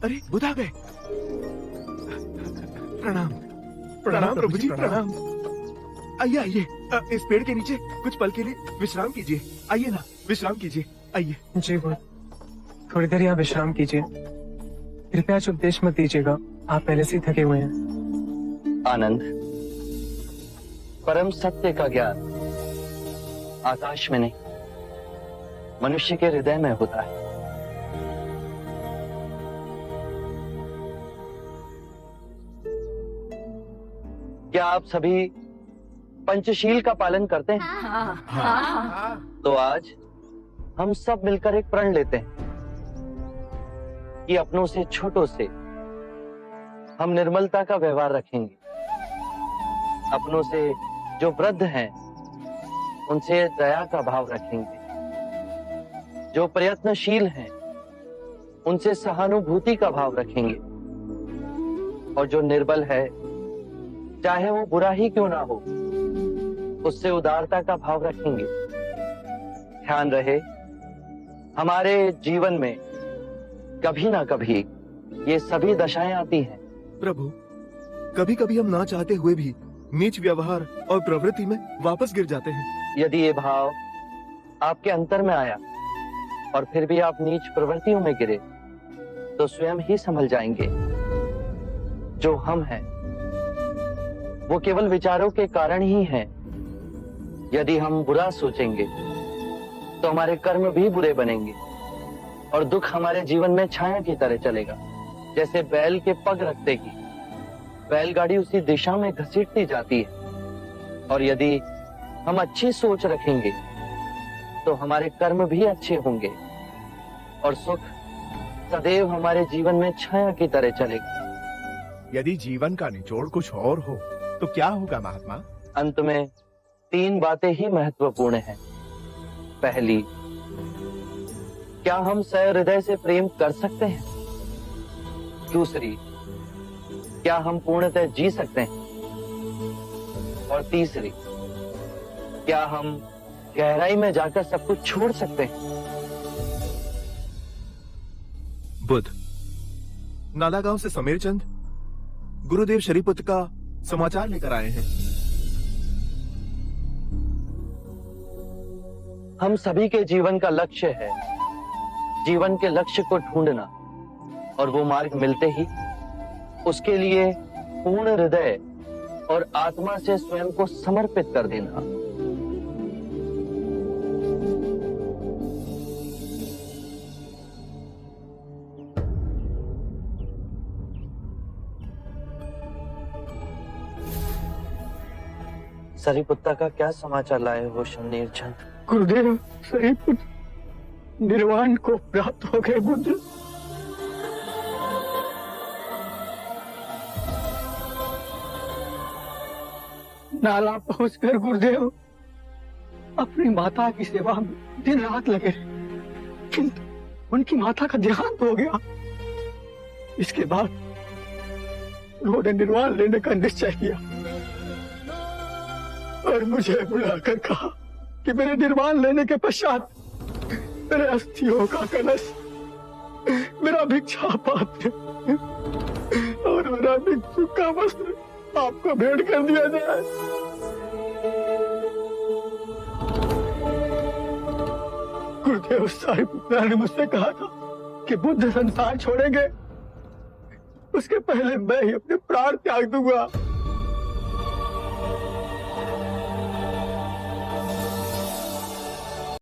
अरे बुध आ गए। प्रणाम प्रणाम प्रभु जी, प्रणाम। आइए आइए, इस पेड़ के नीचे कुछ पल के लिए विश्राम कीजिए। आइए ना, विश्राम कीजिए, आइए। जी बुध, थोड़ी देर यहाँ विश्राम कीजिए। कृपया उपदेश मत दीजिएगा, आप पहले से ही थके हुए हैं। आनंद, परम सत्य का ज्ञान आकाश में नहीं, मनुष्य के हृदय में होता है। क्या आप सभी पंचशील का पालन करते हैं? हाँ। तो आज हम सब मिलकर एक प्रण लेते हैं कि अपनों से छोटों से हम निर्मलता का व्यवहार रखेंगे। अपनों से जो वृद्ध हैं उनसे दया का भाव रखेंगे। जो प्रयत्नशील हैं उनसे सहानुभूति का भाव रखेंगे। और जो निर्बल है, चाहे वो बुरा ही क्यों ना हो, उससे उदारता का भाव रखेंगे। ध्यान रहे, हमारे जीवन में कभी ना कभी ये सभी दशाएं आती हैं। प्रभु, कभी कभी हम ना चाहते हुए भी नीच व्यवहार और प्रवृत्ति में वापस गिर जाते हैं। यदि ये भाव आपके अंतर में आया और फिर भी आप नीच प्रवृत्तियों में गिरे, तो स्वयं ही संभल जाएंगे। जो हम हैं वो केवल विचारों के कारण ही हैं। यदि हम बुरा सोचेंगे तो हमारे कर्म भी बुरे बनेंगे और दुख हमारे जीवन में छाया की तरह चलेगा। जैसे बैल के पग रखते ही बैलगाड़ी उसी दिशा में घसीटती जाती है। और यदि हम अच्छी सोच रखेंगे तो हमारे कर्म भी अच्छे होंगे और सुख सदैव हमारे जीवन में छाया की तरह चलेगा। यदि जीवन का निचोड़ कुछ और हो तो क्या होगा महात्मा? अंत में 3 बातें ही महत्वपूर्ण हैं। पहली, क्या हम सहृदय से प्रेम कर सकते हैं? दूसरी, क्या हम पूर्णतः जी सकते हैं? और तीसरी, क्या हम गहराई में जाकर सब कुछ छोड़ सकते हैं? बुध, नालागांव से समीरचंद गुरुदेव शरीपुत्र का समाचार लेकर आए हैं। हम सभी के जीवन का लक्ष्य है जीवन के लक्ष्य को ढूंढना, और वो मार्ग मिलते ही उसके लिए पूर्ण हृदय और आत्मा से स्वयं को समर्पित कर देना। सरीपुत्ता का क्या समाचार लाए हो शमनीरचंद? गुरुदेव, सरीपुत्र निर्वाण को प्राप्त हो गए। बुद्ध, नाला पहुंचकर गुरुदेव अपनी माता की सेवा में दिन रात लगे रहे, किंतु उनकी माता का देहांत हो गया। इसके बाद उन्होंने निर्वाण लेने का निश्चय किया और मुझे बुलाकर कहा कि मेरे निर्वाण लेने के पश्चात मेरे अस्थियों का कलश, मेरा भिक्षा पात्र और मेरा भिक्षु का वस्त्र आपको भेंट कर दिया जाए। गुरुदेव साहिबपुत्रा ने मुझसे कहा था कि बुद्ध संसार छोड़ेंगे उसके पहले मैं ही अपने प्राण त्याग दूंगा।